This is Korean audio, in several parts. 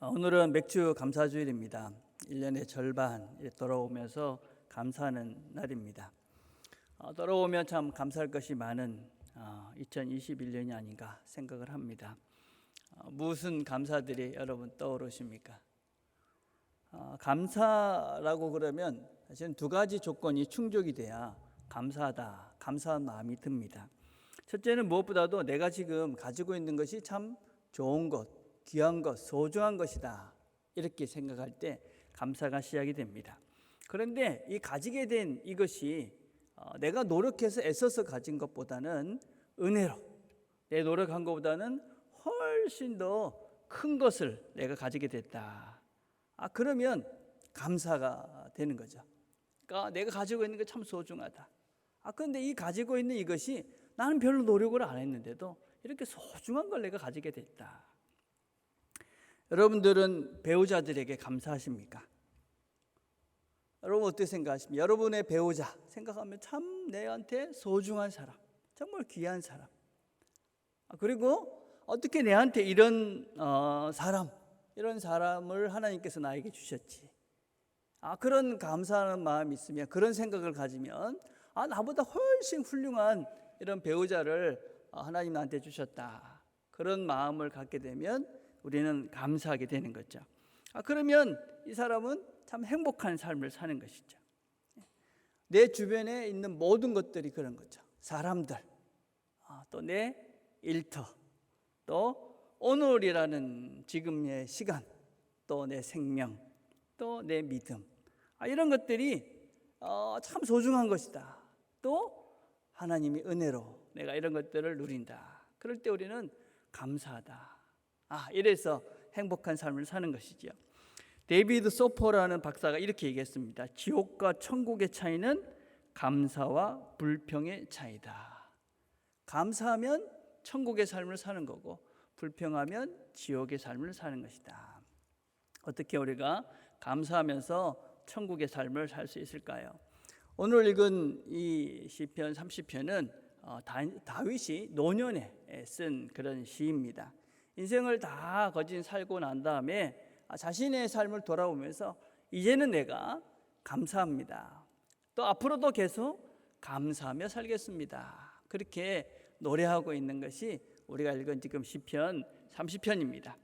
오늘은 맥주 감사주일입니다. 1년의 절반 돌아오면서 감사하는 날입니다. 돌아오면 참 감사할 것이 많은 2021년이 아닌가 생각을 합니다. 무슨 감사들이 여러분 떠오르십니까? 감사라고 그러면 사실은 두 가지 조건이 충족이 돼야 감사하다, 감사한 마음이 듭니다. 첫째는 무엇보다도 내가 지금 가지고 있는 것이 참 좋은 것, 귀한 것, 소중한 것이다, 이렇게 생각할 때 감사가 시작이 됩니다. 그런데 이 가지게 된 이것이 내가 노력해서 애써서 가진 것보다는 은혜로, 내 노력한 것보다는 훨씬 더 큰 것을 내가 가지게 됐다. 그러면 감사가 되는 거죠. 그러니까 내가 가지고 있는 게 참 소중하다. 그런데 이 가지고 있는 이것이 나는 별로 노력을 안 했는데도 이렇게 소중한 걸 내가 가지게 됐다. 여러분들은 배우자들에게 감사하십니까? 여러분 어떻게 생각하십니까? 여러분의 배우자 생각하면 참 내한테 소중한 사람, 정말 귀한 사람. 그리고 어떻게 내한테 이런 이런 사람을 하나님께서 나에게 주셨지. 그런 감사하는 마음이 있으면, 그런 생각을 가지면 나보다 훨씬 훌륭한 이런 배우자를 하나님 나한테 주셨다. 그런 마음을 갖게 되면 우리는 감사하게 되는 거죠. 그러면 이 사람은 참 행복한 삶을 사는 것이죠. 내 주변에 있는 모든 것들이 그런 거죠. 사람들, 또 내 일터, 또 오늘이라는 지금의 시간, 또 내 생명, 또 내 믿음, 이런 것들이 참 소중한 것이다. 또 하나님이 은혜로 내가 이런 것들을 누린다. 그럴 때 우리는 감사하다. 이래서 행복한 삶을 사는 것이지요. 데이비드 소퍼라는 박사가 이렇게 얘기했습니다. 지옥과 천국의 차이는 감사와 불평의 차이다. 감사하면 천국의 삶을 사는 거고, 불평하면 지옥의 삶을 사는 것이다. 어떻게 우리가 감사하면서 천국의 삶을 살 수 있을까요? 오늘 읽은 이 시편 30편은 다윗이 노년에 쓴 그런 시입니다. 인생을 다 거진 살고 난 다음에 자신의 삶을 돌아보면서 이제는 내가 감사합니다. 또 앞으로도 계속 감사하며 살겠습니다. 그렇게 노래하고 있는 것이 우리가 읽은 지금 시편 30편입니다.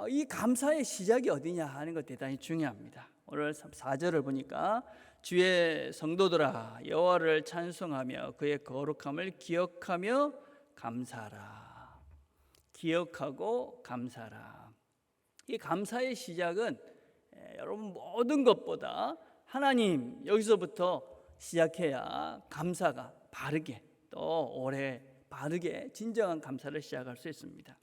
이 감사의 시작이 어디냐 하는 것 대단히 중요합니다. 오늘 4절을 보니까 주의 성도들아 여호와를 찬송하며 그의 거룩함을 기억하며 감사하라. 기억하고 감사하라. 이 감사의 시작은 여러분 모든 것보다 하나님, 여기서부터 시작해야 감사가 바르게, 또 오래 바르게 진정한 감사를 시작할 수 있습니다.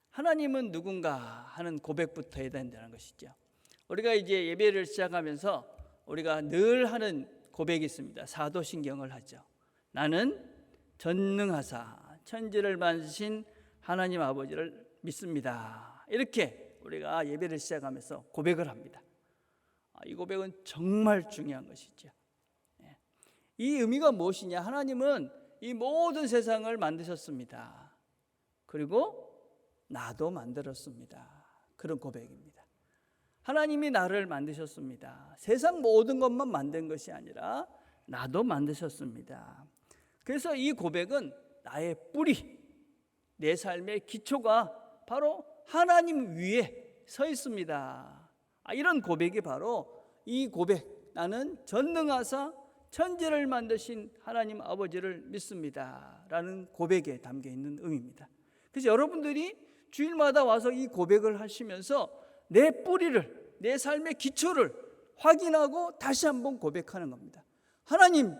하나님은 누군가 하는 고백부터 해야 된다는 것이죠. 우리가 이제 예배를 시작하면서 우리가 늘 하는 고백이 있습니다. 사도신경을 하죠. 나는 전능하사 천지를 만드신 하나님 아버지를 믿습니다. 이렇게 우리가 예배를 시작하면서 고백을 합니다. 이 고백은 정말 중요한 것이죠. 이 의미가 무엇이냐? 하나님은 이 모든 세상을 만드셨습니다. 그리고 나도 만들었습니다. 그런 고백입니다. 하나님이 나를 만드셨습니다. 세상 모든 것만 만든 것이 아니라 나도 만드셨습니다. 그래서 이 고백은 나의 뿌리, 내 삶의 기초가 바로 하나님 위에 서 있습니다. 이런 고백이 바로 이 고백, 나는 전능하사 천지를 만드신 하나님 아버지를 믿습니다 라는 고백에 담겨 있는 의미입니다. 그래서 여러분들이 주일마다 와서 이 고백을 하시면서 내 뿌리를, 내 삶의 기초를 확인하고 다시 한번 고백하는 겁니다. 하나님,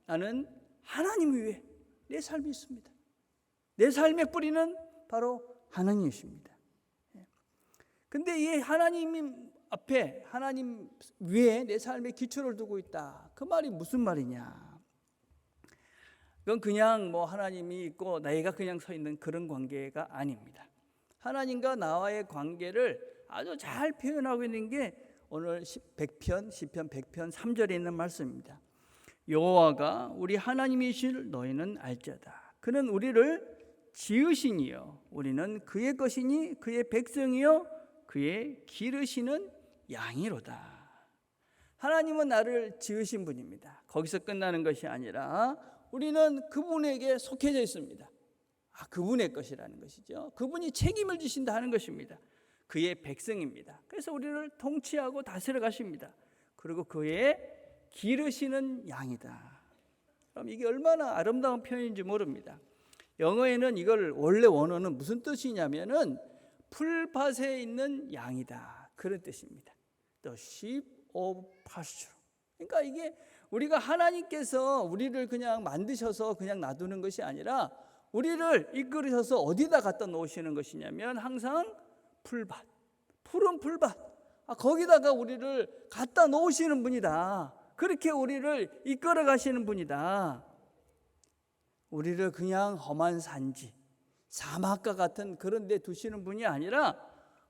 나는 하나님 위에 내 삶이 있습니다. 내 삶의 뿌리는 바로 하나님이십니다. 근데 이 하나님 앞에, 하나님 위에 내 삶의 기초를 두고 있다. 그 말이 무슨 말이냐? 그건 그냥 하나님이 있고 내가 그냥 서 있는 그런 관계가 아닙니다. 하나님과 나와의 관계를 아주 잘 표현하고 있는 게 오늘 시편 100편 3절에 있는 말씀입니다. 여호와가 우리 하나님이실 너희는 알지어다. 그는 우리를 지으시니요 우리는 그의 것이니 그의 백성이요 그의 기르시는 양이로다. 하나님은 나를 지으신 분입니다. 거기서 끝나는 것이 아니라 우리는 그분에게 속해져 있습니다. 그분의 것이라는 것이죠. 그분이 책임을 지신다 하는 것입니다. 그의 백성입니다. 그래서 우리를 통치하고 다스려 가십니다. 그리고 그의 기르시는 양이다. 그럼 이게 얼마나 아름다운 표현인지 모릅니다. 영어에는 이걸 원래 원어는 무슨 뜻이냐면은 풀밭에 있는 양이다, 그런 뜻입니다. The sheep of pasture. 그러니까 이게 우리가 하나님께서 우리를 그냥 만드셔서 그냥 놔두는 것이 아니라 우리를 이끌으셔서 어디다 갖다 놓으시는 것이냐면 항상 풀밭, 푸른 풀밭, 거기다가 우리를 갖다 놓으시는 분이다. 그렇게 우리를 이끌어 가시는 분이다. 우리를 그냥 험한 산지, 사막과 같은 그런 데 두시는 분이 아니라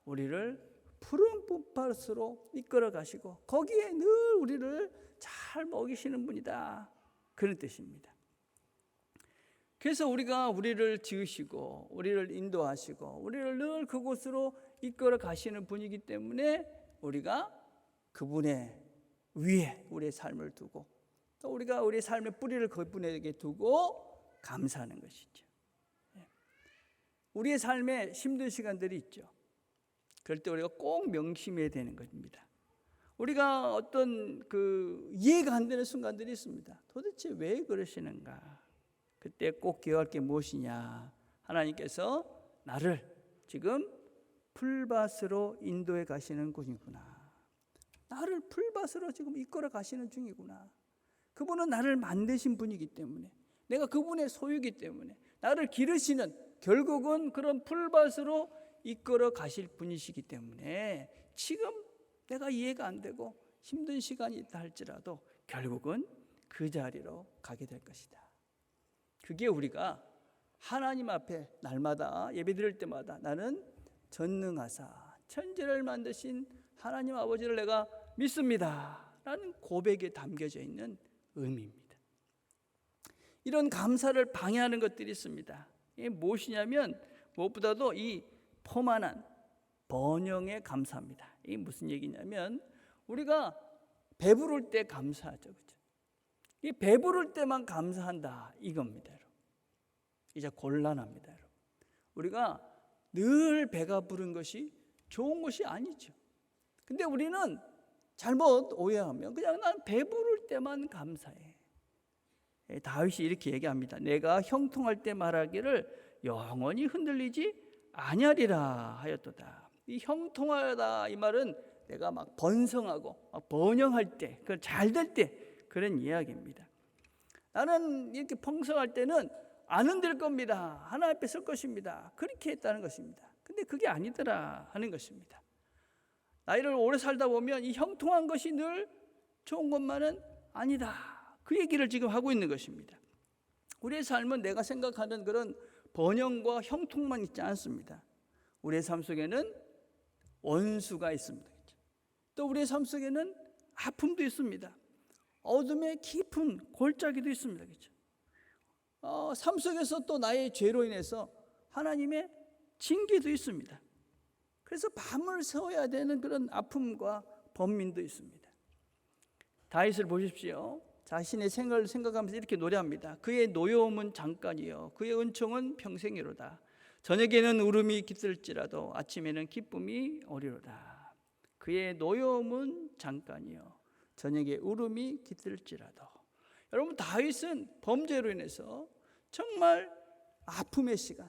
우리를 푸른 풀밭으로 이끌어 가시고 거기에 늘 우리를 잘 먹이시는 분이다, 그런 뜻입니다. 그래서 우리를 지으시고 우리를 인도하시고 우리를 늘 그곳으로 이끌어 가시는 분이기 때문에 우리가 그분의 위에 우리의 삶을 두고 또 우리가 우리의 삶의 뿌리를 그분에게 두고 감사하는 것이죠. 우리의 삶에 힘든 시간들이 있죠. 그럴 때 우리가 꼭 명심해야 되는 것입니다. 우리가 어떤 이해가 안 되는 순간들이 있습니다. 도대체 왜 그러시는가? 그때 꼭 기억할 게 무엇이냐? 하나님께서 나를 지금 풀밭으로 인도해 가시는 분이구나. 나를 풀밭으로 지금 이끌어 가시는 중이구나. 그분은 나를 만드신 분이기 때문에, 내가 그분의 소유이기 때문에 나를 기르시는, 결국은 그런 풀밭으로 이끌어 가실 분이시기 때문에 지금 내가 이해가 안 되고 힘든 시간이 있다 할지라도 결국은 그 자리로 가게 될 것이다. 그게 우리가 하나님 앞에 날마다 예배드릴 때마다 나는 전능하사 천지를 만드신 하나님 아버지를 내가 믿습니다 라는 고백에 담겨져 있는 의미입니다. 이런 감사를 방해하는 것들이 있습니다. 이게 무엇이냐면 무엇보다도 이 포만한 번영에 감사합니다. 이게 무슨 얘기냐면 우리가 배부를 때 감사하죠, 그렇죠? 이 배부를 때만 감사한다 이겁니다, 여러분. 이제 곤란합니다, 여러분. 우리가 늘 배가 부른 것이 좋은 것이 아니죠. 근데 우리는 잘못 오해하면 그냥 난 배부를 때만 감사해. 다윗이 이렇게 얘기합니다. 내가 형통할 때 말하기를 영원히 흔들리지 아니하리라 하였도다. 이 형통하다 이 말은 내가 막 번성하고 막 번영할 때, 잘 될 때 그런 이야기입니다. 나는 이렇게 풍성할 때는 안 흔들 겁니다. 하나님 앞에 설 것입니다. 그렇게 했다는 것입니다. 근데 그게 아니더라 하는 것입니다. 나이를 오래 살다 보면 이 형통한 것이 늘 좋은 것만은 아니다. 그 얘기를 지금 하고 있는 것입니다. 우리의 삶은 내가 생각하는 그런 번영과 형통만 있지 않습니다. 우리의 삶 속에는 원수가 있습니다. 또 우리의 삶 속에는 아픔도 있습니다. 어둠의 깊은 골짜기도 있습니다. 그렇죠? 삶 속에서 또 나의 죄로 인해서 하나님의 징계도 있습니다. 그래서 밤을 새워야 되는 그런 아픔과 번민도 있습니다. 다윗을 보십시오. 자신의 생을 생각하면서 이렇게 노래합니다. 그의 노여움은 잠깐이요 그의 은총은 평생이로다. 저녁에는 울음이 깃들지라도 아침에는 기쁨이 오리로다. 그의 노여움은 잠깐이요 저녁에 울음이 깃들지라도. 여러분, 다윗은 범죄로 인해서 정말 아픔의 시간,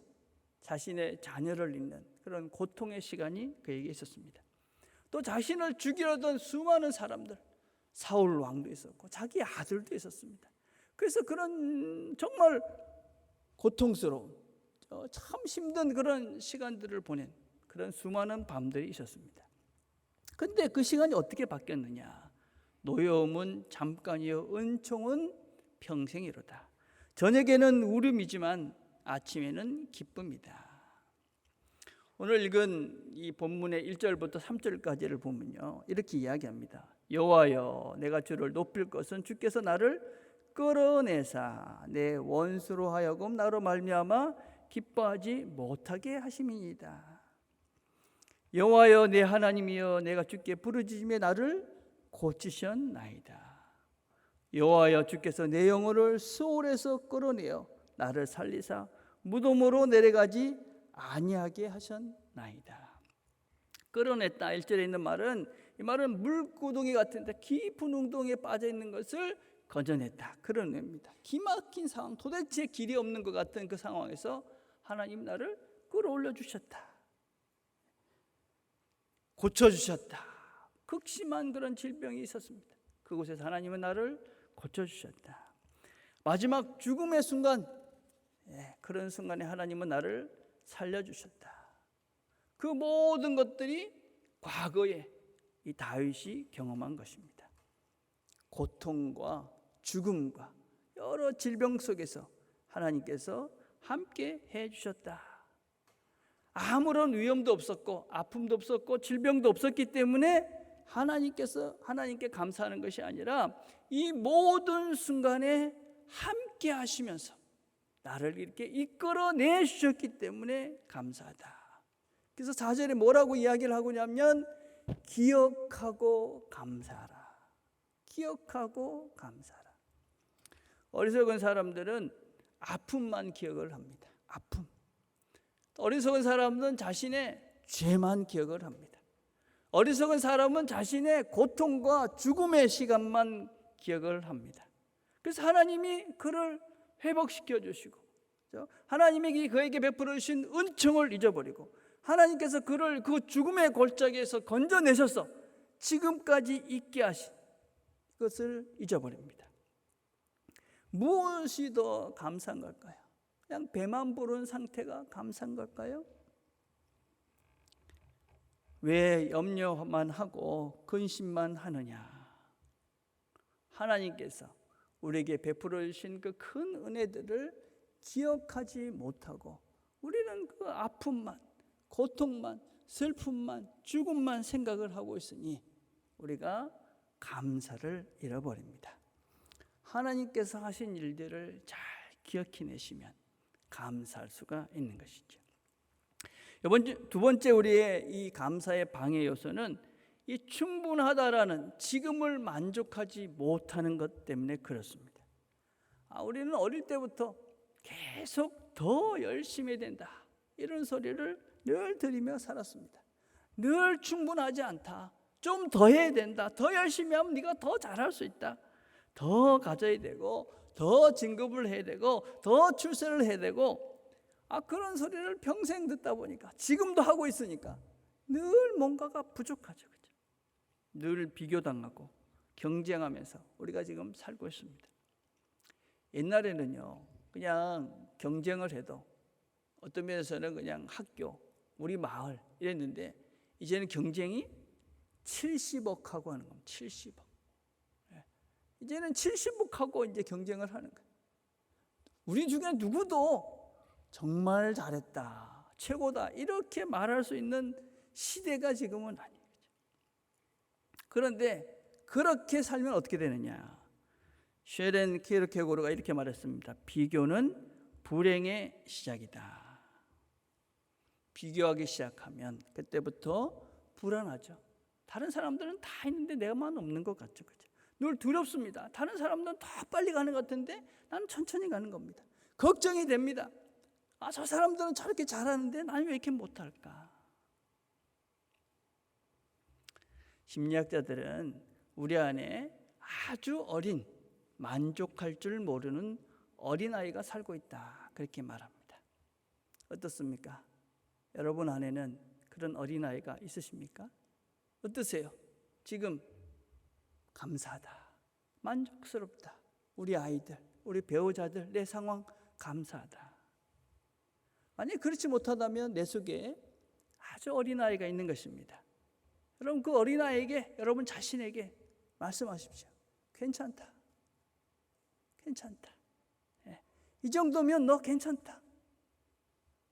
자신의 자녀를 잃는 그런 고통의 시간이 그에게 있었습니다. 또 자신을 죽이려던 수많은 사람들, 사울 왕도 있었고 자기 아들도 있었습니다. 그래서 그런 정말 고통스러운 참 힘든 그런 시간들을 보낸 그런 수많은 밤들이 있었습니다. 그런데 그 시간이 어떻게 바뀌었느냐? 노여움은 잠깐이요 은총은 평생이로다. 저녁에는 울음이지만 아침에는 기쁨이다. 오늘 읽은 이 본문의 1절부터 3절까지를 보면요, 이렇게 이야기합니다. 여호와여, 내가 주를 높일 것은 주께서 나를 끌어내사 내 원수로 하여금 나로 말미암아 기뻐하지 못하게 하심이니이다. 여호와여 내 하나님이여 내가 주께 부르짖음에 나를 고치셨나이다. 여호와여 주께서 내 영혼을 수월에서 끌어내어 나를 살리사 무덤으로 내려가지 아니하게 하셨나이다. 끌어냈다 1절에 있는 말은, 이 말은 물구덩이 같은데 깊은 웅덩이에 빠져 있는 것을 건져냈다, 끌어냅니다. 기막힌 상황, 도대체 길이 없는 것 같은 그 상황에서 하나님 나를 끌어올려 주셨다, 고쳐주셨다. 극심한 그런 질병이 있었습니다. 그곳에서 하나님은 나를 고쳐주셨다. 마지막 죽음의 순간, 그런 순간에 하나님은 나를 살려주셨다. 그 모든 것들이 과거에 이 다윗이 경험한 것입니다. 고통과 죽음과 여러 질병 속에서 하나님께서 함께 해주셨다. 아무런 위험도 없었고 아픔도 없었고 질병도 없었기 때문에 하나님께 감사하는 것이 아니라 이 모든 순간에 함께 하시면서 나를 이렇게 이끌어내 주셨기 때문에 감사하다. 그래서 4절에 뭐라고 이야기를 하고냐면 기억하고 감사하라. 기억하고 감사하라. 어리석은 사람들은 아픔만 기억을 합니다. 아픔. 어리석은 사람은 자신의 죄만 기억을 합니다. 어리석은 사람은 자신의 고통과 죽음의 시간만 기억을 합니다. 그래서 하나님이 그를 회복시켜 주시고, 하나님이 그에게 베풀어 주신 은총을 잊어버리고, 하나님께서 그를 그 죽음의 골짜기에서 건져내셔서 지금까지 있게 하신 것을 잊어버립니다. 무엇이 더 감사한 걸까요? 그냥 배만 부른 상태가 감사한 걸까요? 왜 염려만 하고 근심만 하느냐? 하나님께서 우리에게 베풀어 주신 그 큰 은혜들을 기억하지 못하고 우리는 그 아픔만, 고통만, 슬픔만, 죽음만 생각을 하고 있으니 우리가 감사를 잃어버립니다. 하나님께서 하신 일들을 잘 기억해내시면 감사할 수가 있는 것이죠. 두 번째 우리의 이 감사의 방해 요소는 이 충분하다라는 지금을 만족하지 못하는 것 때문에 그렇습니다. 우리는 어릴 때부터 계속 더 열심히 해야 된다, 이런 소리를 늘 들으며 살았습니다. 늘 충분하지 않다, 좀 더 해야 된다, 더 열심히 하면 네가 더 잘할 수 있다, 더 가져야 되고 더 진급을 해야 되고 더 출세를 해야 되고, 그런 소리를 평생 듣다 보니까 지금도 하고 있으니까 늘 뭔가가 부족하죠. 그렇죠? 늘 비교당하고 경쟁하면서 우리가 지금 살고 있습니다. 옛날에는요, 그냥 경쟁을 해도 어떤 면에서는 그냥 학교, 우리 마을 이랬는데 이제는 경쟁이 70억하고 하는 겁니다. 70억. 이제는 70억하고 이제 경쟁을 하는 거예요. 우리 중에 누구도 정말 잘했다, 최고다, 이렇게 말할 수 있는 시대가 지금은 아니죠. 그런데 그렇게 살면 어떻게 되느냐? 쉐렌 키르케고르가 이렇게 말했습니다. 비교는 불행의 시작이다. 비교하기 시작하면 그때부터 불안하죠. 다른 사람들은 다 있는데 내가만 없는 것 같죠. 그렇죠? 늘 두렵습니다. 다른 사람들은 더 빨리 가는 것 같은데 나는 천천히 가는 겁니다. 걱정이 됩니다. 저 사람들은 저렇게 잘하는데 나는 왜 이렇게 못할까? 심리학자들은 우리 안에 아주 어린, 만족할 줄 모르는 어린아이가 살고 있다, 그렇게 말합니다. 어떻습니까? 여러분 안에는 그런 어린아이가 있으십니까? 어떠세요? 지금 감사하다, 만족스럽다, 우리 아이들, 우리 배우자들, 내 상황 감사하다. 만약 그렇지 못하다면 내 속에 아주 어린아이가 있는 것입니다. 여러분 그 어린아이에게, 여러분 자신에게 말씀하십시오. 괜찮다, 괜찮다. 이 정도면 너 괜찮다.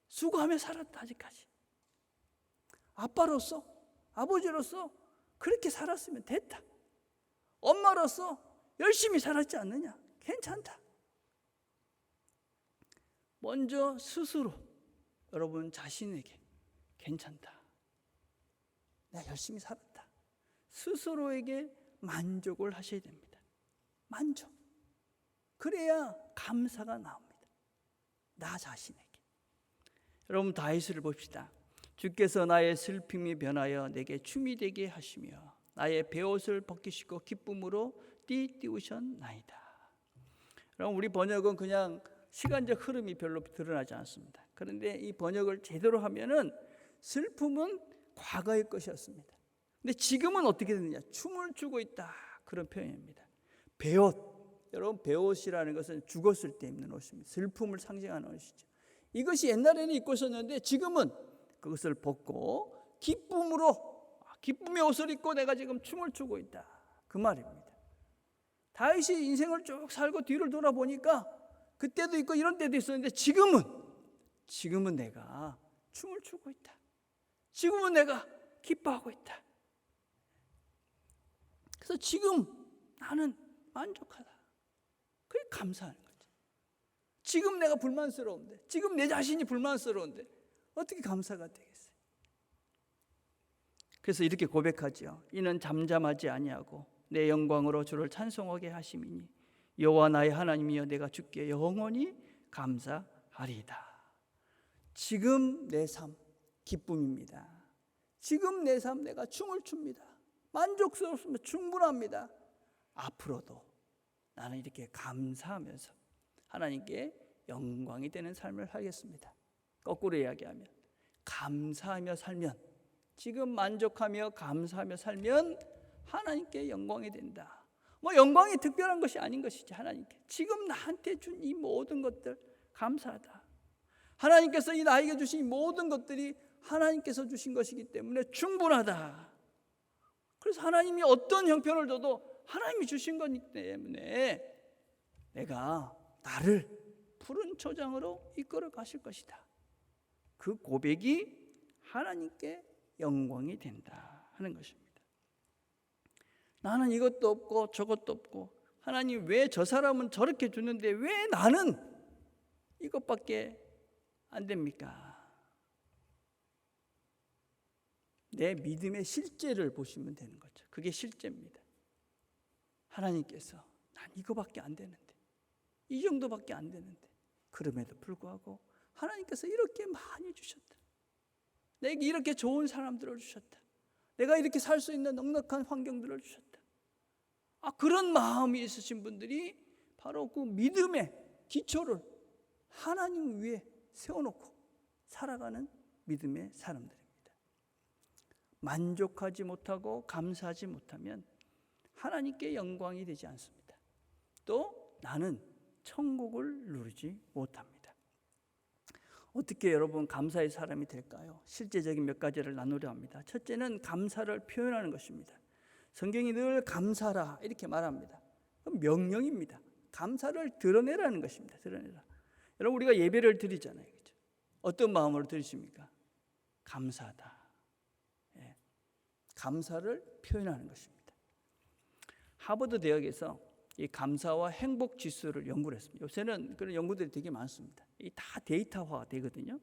수고하며 살았다. 아직까지 아빠로서, 아버지로서 그렇게 살았으면 됐다. 엄마로서 열심히 살았지 않느냐? 괜찮다. 먼저 스스로 여러분 자신에게 괜찮다, 내가 열심히 살았다. 스스로에게 만족을 하셔야 됩니다. 만족. 그래야 감사가 나옵니다. 나 자신에게. 여러분 다윗을 봅시다. 주께서 나의 슬픔이 변하여 내게 춤이 되게 하시며 나의 베옷을 벗기시고 기쁨으로 띠띠우셨나이다. 여러분 우리 번역은 그냥 시간적 흐름이 별로 드러나지 않습니다. 그런데 이 번역을 제대로 하면은 슬픔은 과거의 것이었습니다. 근데 지금은 어떻게 되느냐? 춤을 추고 있다. 그런 표현입니다. 베옷. 여러분 베옷이라는 것은 죽었을 때 입는 옷입니다. 슬픔을 상징하는 옷이죠. 이것이 옛날에는 입고 있었는데 지금은 그것을 벗고 기쁨의 옷을 입고 내가 지금 춤을 추고 있다. 그 말입니다. 다윗이 인생을 쭉 살고 뒤를 돌아보니까 그때도 있고 이런 때도 있었는데 지금은 내가 춤을 추고 있다. 지금은 내가 기뻐하고 있다. 그래서 지금 나는 만족하다. 그게 감사하는 거죠. 지금 내가 불만스러운데, 지금 내 자신이 불만스러운데 어떻게 감사가 되겠어요? 그래서 이렇게 고백하지요. 이는 잠잠하지 아니하고 내 영광으로 주를 찬송하게 하심이니 여호와 나의 하나님이여 내가 주께 영원히 감사하리이다. 지금 내 삶 기쁨입니다. 지금 내 삶 내가 춤을 춥니다. 만족스럽습니다. 충분합니다. 앞으로도 나는 이렇게 감사하면서 하나님께 영광이 되는 삶을 하겠습니다. 거꾸로 이야기하면 감사하며 살면, 지금 만족하며 감사하며 살면 하나님께 영광이 된다. 영광이 특별한 것이 아닌 것이지. 하나님께 지금 나한테 준 이 모든 것들 감사하다. 하나님께서 이 나에게 주신 이 모든 것들이 하나님께서 주신 것이기 때문에 충분하다. 그래서 하나님이 어떤 형편을 줘도 하나님이 주신 거기 때문에 내가 나를 푸른 초장으로 이끌어 가실 것이다. 그 고백이 하나님께 영광이 된다 하는 것입니다. 나는 이것도 없고 저것도 없고 하나님 왜 저 사람은 저렇게 주는데 왜 나는 이것밖에 안 됩니까? 내 믿음의 실제를 보시면 되는 거죠. 그게 실제입니다. 하나님께서 난 이거밖에 안 되는데, 이 정도밖에 안 되는데, 그럼에도 불구하고 하나님께서 이렇게 많이 주셨다. 내게 이렇게 좋은 사람들을 주셨다. 내가 이렇게 살 수 있는 넉넉한 환경들을 주셨다. 그런 마음이 있으신 분들이 바로 그 믿음의 기초를 하나님 위에 세워놓고 살아가는 믿음의 사람들입니다. 만족하지 못하고 감사하지 못하면 하나님께 영광이 되지 않습니다. 또 나는 천국을 누리지 못합니다. 어떻게 여러분 감사의 사람이 될까요? 실제적인 몇 가지를 나누려 합니다. 첫째는 감사를 표현하는 것입니다. 성경이 늘 감사라 이렇게 말합니다. 명령입니다. 감사를 드러내라는 것입니다. 드러내라. 여러분 우리가 예배를 드리잖아요. 그렇죠? 어떤 마음으로 드리십니까? 감사하다. 감사를 표현하는 것입니다. 하버드 대학에서 이 감사와 행복 지수를 연구를 했습니다. 요새는 그런 연구들이 되게 많습니다. 이 다 데이터화 되거든요.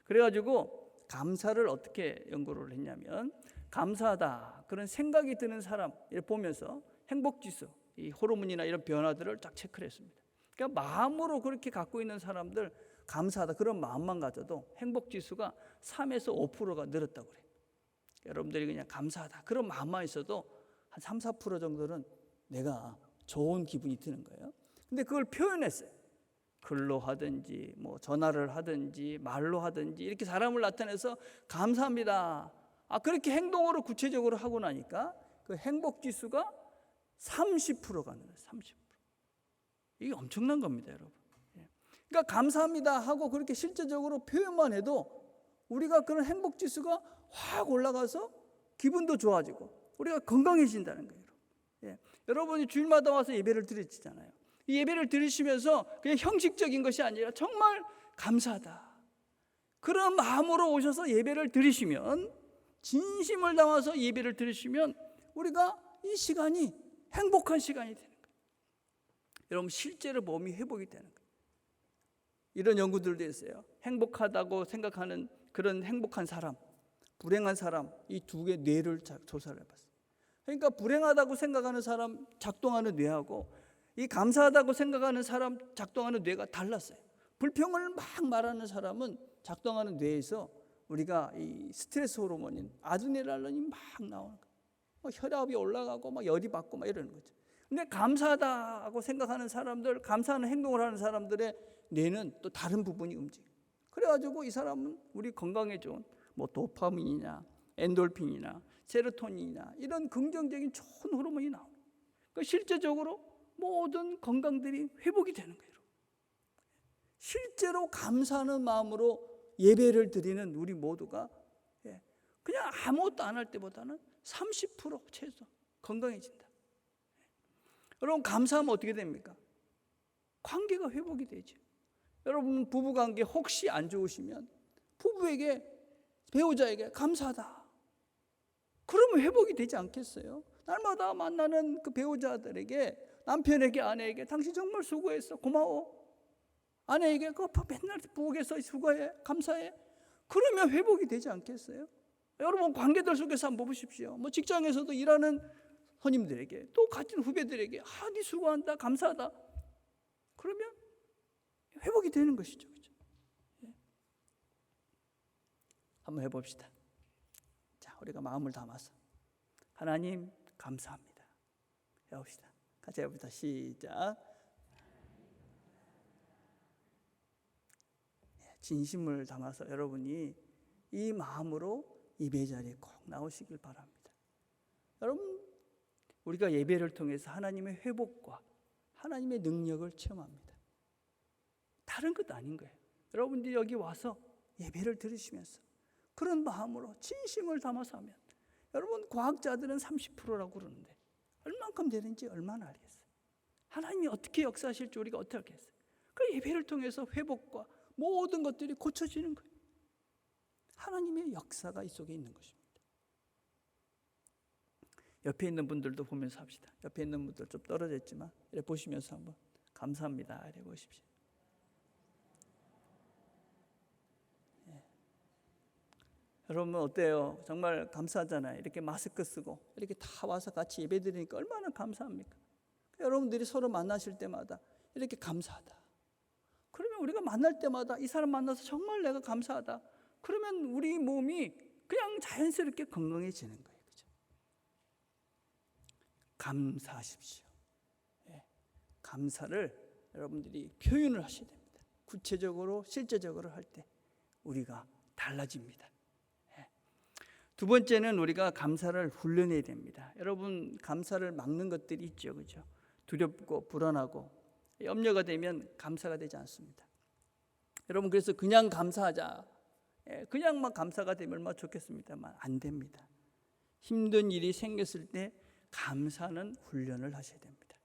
그래가지고 감사를 어떻게 연구를 했냐면 감사하다 그런 생각이 드는 사람을 보면서 행복 지수, 이 호르몬이나 이런 변화들을 딱 체크를 했습니다. 그러니까 마음으로 그렇게 갖고 있는 사람들 감사하다 그런 마음만 가져도 행복 지수가 3에서 5%가 늘었다고 그래요. 여러분들이 그냥 감사하다 그런 마음만 있어도 한 3, 4% 정도는 내가 좋은 기분이 드는 거예요. 근데 그걸 표현했어요. 글로 하든지 전화를 하든지 말로 하든지 이렇게 사람을 나타내서 감사합니다. 그렇게 행동으로 구체적으로 하고 나니까 그 행복 지수가 30%가 늘어요. 30%. 이게 엄청난 겁니다, 여러분. 그러니까 감사합니다 하고 그렇게 실제적으로 표현만 해도 우리가 그런 행복 지수가 확 올라가서 기분도 좋아지고 우리가 건강해진다는 거예요. 여러분이 주일마다 와서 예배를 드리잖아요. 이 예배를 드리시면서 그냥 형식적인 것이 아니라 정말 감사하다. 그런 마음으로 오셔서 예배를 드리시면, 진심을 담아서 예배를 드리시면 우리가 이 시간이 행복한 시간이 되는 거예요. 여러분 실제로 몸이 회복이 되는 거예요. 이런 연구들도 있어요. 행복하다고 생각하는 그런 행복한 사람, 불행한 사람 이 두 개 뇌를 조사를 해봤어요. 그러니까 불행하다고 생각하는 사람 작동하는 뇌하고 이 감사하다고 생각하는 사람 작동하는 뇌가 달랐어요. 불평을 막 말하는 사람은 작동하는 뇌에서 우리가 이 스트레스 호르몬인 아드레날린이 막 나오는 거예요. 혈압이 올라가고 막 열이 받고 막 이러는 거죠. 근데 감사하다고 생각하는 사람들, 감사하는 행동을 하는 사람들의 뇌는 또 다른 부분이 움직여요. 그래가지고 이 사람은 우리 건강에 좋은 뭐 도파민이나 엔돌핀이나 세로토닌이나 이런 긍정적인 좋은 호르몬이 나와요. 그러니까 실제적으로 모든 건강들이 회복이 되는 거예요. 실제로 감사하는 마음으로 예배를 드리는 우리 모두가 그냥 아무것도 안 할 때보다는 30% 최소 건강해진다. 여러분 감사하면 어떻게 됩니까? 관계가 회복이 되죠. 여러분 부부관계 혹시 안 좋으시면 부부에게 배우자에게 감사하다. 그러면 회복이 되지 않겠어요? 날마다 만나는 그 배우자들에게 남편에게 아내에게 당신 정말 수고했어 고마워. 아내에게 그 맨날 부엌에서 수고해 감사해. 그러면 회복이 되지 않겠어요? 여러분 관계들 속에서 한번 보십시오. 뭐 직장에서도 일하는 선임들에게 또 같은 후배들에게 네 수고한다 감사하다. 그러면 회복이 되는 것이죠. 그렇죠? 한번 해봅시다. 자, 우리가 마음을 담아서 하나님 감사합니다. 해봅시다. 같이 해봅시다. 시작. 진심을 담아서 여러분이 이 마음으로 예배 자리에 꼭 나오시길 바랍니다. 여러분 우리가 예배를 통해서 하나님의 회복과 하나님의 능력을 체험합니다. 다른 것 아닌 거예요. 여러분들이 여기 와서 예배를 들으시면서 그런 마음으로 진심을 담아서 하면 여러분 과학자들은 30%라고 그러는데 얼만큼 되는지 얼마나 알겠어요. 하나님이 어떻게 역사하실지 우리가 어떻게 알겠어요. 그 예배를 통해서 회복과 모든 것들이 고쳐지는 거예요. 하나님의 역사가 이 속에 있는 것입니다. 옆에 있는 분들도 보면서 합시다. 옆에 있는 분들 좀 떨어져 있지만 이렇게 보시면서 한번 감사합니다 이렇게 보십시오. 여러분 어때요? 정말 감사하잖아요. 이렇게 마스크 쓰고 이렇게 다 와서 같이 예배 드리니까 얼마나 감사합니까? 여러분들이 서로 만나실 때마다 이렇게 감사하다. 그러면 우리가 만날 때마다 이 사람 만나서 정말 내가 감사하다. 그러면 우리 몸이 그냥 자연스럽게 건강해지는 거예요. 그렇죠? 감사하십시오. 감사를 여러분들이 표현을 하셔야 됩니다. 구체적으로 실제적으로 할 때 우리가 달라집니다. 두 번째는 우리가 감사를 훈련해야 됩니다. 여러분 감사를 막는 것들이 있죠. 그렇죠? 두렵고 불안하고 염려가 되면 감사가 되지 않습니다. 여러분 그래서 그냥 감사하자. 그냥 막 감사가 되면 얼마나 좋겠습니다만 안 됩니다. 힘든 일이 생겼을 때 감사하는 훈련을 하셔야 됩니다.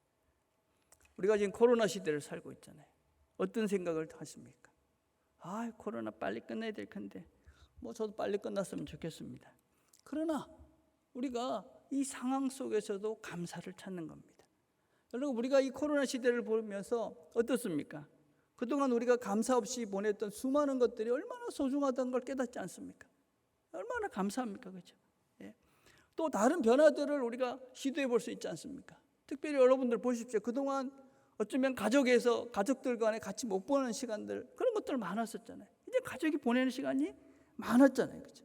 우리가 지금 코로나 시대를 살고 있잖아요. 어떤 생각을 하십니까? 코로나 빨리 끝내야 될 텐데 뭐 저도 빨리 끝났으면 좋겠습니다. 그러나 우리가 이 상황 속에서도 감사를 찾는 겁니다. 여러분 우리가 이 코로나 시대를 보면서 어떻습니까? 그동안 우리가 감사 없이 보냈던 수많은 것들이 얼마나 소중하다는 걸 깨닫지 않습니까? 얼마나 감사합니까? 그렇죠? 또 다른 변화들을 우리가 시도해 볼 수 있지 않습니까? 특별히 여러분들 보십시오. 그동안 어쩌면 가족들 간에 같이 못 보는 시간들 그런 것들 많았었잖아요. 이제 가족이 보내는 시간이 많았잖아요. 그렇죠?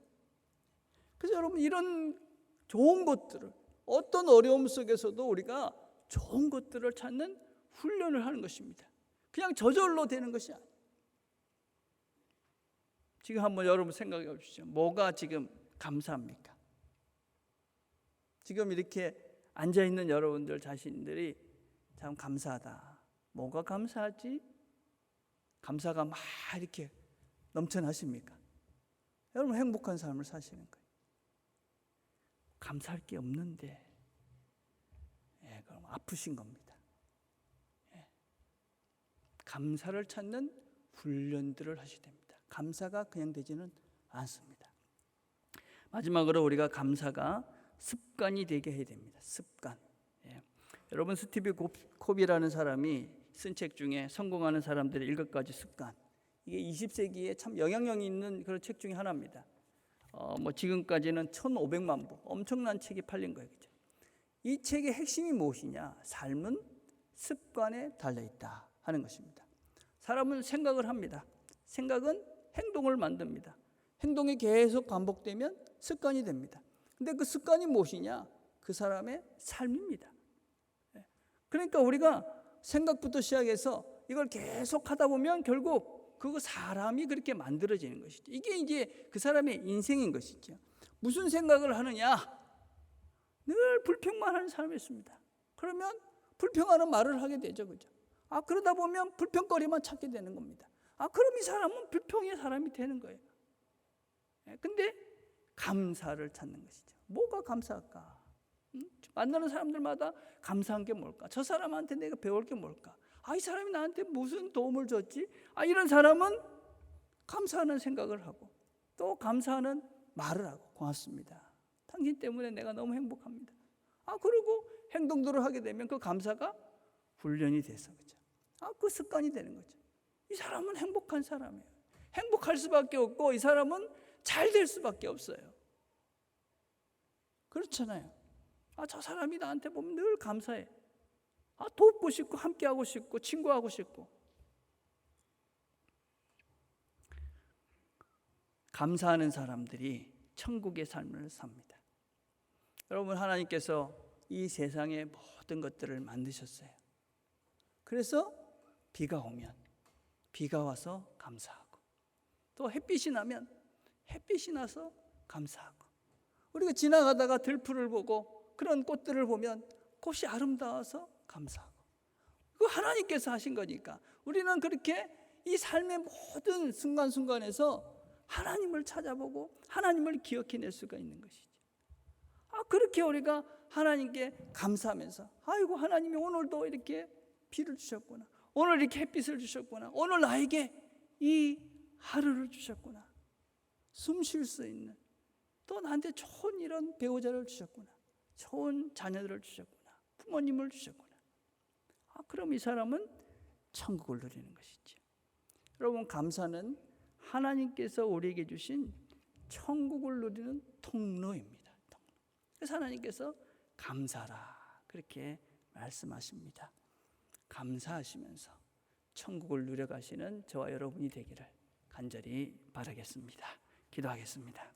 그래서 여러분 이런 좋은 것들을 어떤 어려움 속에서도 우리가 좋은 것들을 찾는 훈련을 하는 것입니다. 그냥 저절로 되는 것이 아니에요. 지금 한번 여러분 생각해 보십시오. 뭐가 지금 감사합니까? 지금 이렇게 앉아있는 여러분들 자신들이 참 감사하다. 뭐가 감사하지? 감사가 막 이렇게 넘쳐나십니까? 여러분 행복한 삶을 사시는 거예요. 감사할 게 없는데 그럼 아프신 겁니다. 감사를 찾는 훈련들을 하셔야 됩니다. 감사가 그냥 되지는 않습니다. 마지막으로 우리가 감사가 습관이 되게 해야 됩니다. 습관. 여러분 스티브 코비라는 사람이 쓴 책 중에 성공하는 사람들의 7가지 습관. 이게 20세기에 참 영향력이 있는 그런 책 중에 하나입니다. 지금까지는 1,500만 부 엄청난 책이 팔린 거예요. 그죠? 이 책의 핵심이 무엇이냐? 삶은 습관에 달려있다 하는 것입니다. 사람은 생각을 합니다. 생각은 행동을 만듭니다. 행동이 계속 반복되면 습관이 됩니다. 근데 그 습관이 무엇이냐? 그 사람의 삶입니다. 그러니까 우리가 생각부터 시작해서 이걸 계속 하다 보면 결국 그 사람이 그렇게 만들어지는 것이죠. 이게 이제 그 사람의 인생인 것이죠. 무슨 생각을 하느냐? 늘 불평만 하는 사람이었습니다. 그러면 불평하는 말을 하게 되죠. 그죠? 그러다 보면 불평거리만 찾게 되는 겁니다. 그럼 이 사람은 불평의 사람이 되는 거예요. 근데 감사를 찾는 것이죠. 뭐가 감사할까? 만나는 사람들마다 감사한 게 뭘까? 저 사람한테 내가 배울 게 뭘까? 이 사람이 나한테 무슨 도움을 줬지? 이런 사람은 감사하는 생각을 하고 또 감사하는 말을 하고 고맙습니다. 당신 때문에 내가 너무 행복합니다. 그리고 행동들을 하게 되면 그 감사가 훈련이 돼서 그죠? 그 습관이 되는 거죠. 이 사람은 행복한 사람이에요. 행복할 수밖에 없고 이 사람은 잘 될 수밖에 없어요. 그렇잖아요. 저 사람이 나한테 보면 늘 감사해. 돕고 싶고 함께하고 싶고 친구하고 싶고. 감사하는 사람들이 천국의 삶을 삽니다. 여러분, 하나님께서 이 세상의 모든 것들을 만드셨어요. 그래서 비가 오면 비가 와서 감사하고 또 햇빛이 나면 햇빛이 나서 감사하고 우리가 지나가다가 들풀을 보고 그런 꽃들을 보면 꽃이 아름다워서 감사하고 그거 하나님께서 하신 거니까 우리는 그렇게 이 삶의 모든 순간순간에서 하나님을 찾아보고 하나님을 기억해낼 수가 있는 것이죠. 그렇게 우리가 하나님께 감사하면서 아이고 하나님이 오늘도 이렇게 비를 주셨구나. 오늘 이렇게 햇빛을 주셨구나. 오늘 나에게 이 하루를 주셨구나. 숨 쉴 수 있는 또 나한테 좋은 이런 배우자를 주셨구나. 좋은 자녀들을 주셨구나. 부모님을 주셨구나. 그럼 이 사람은 천국을 누리는 것이죠. 여러분, 감사는 하나님께서 우리에게 주신 천국을 누리는 통로입니다. 그래서 하나님께서 감사라 그렇게 말씀하십니다. 감사하시면서 천국을 누려가시는 저와 여러분이 되기를 간절히 바라겠습니다. 기도하겠습니다.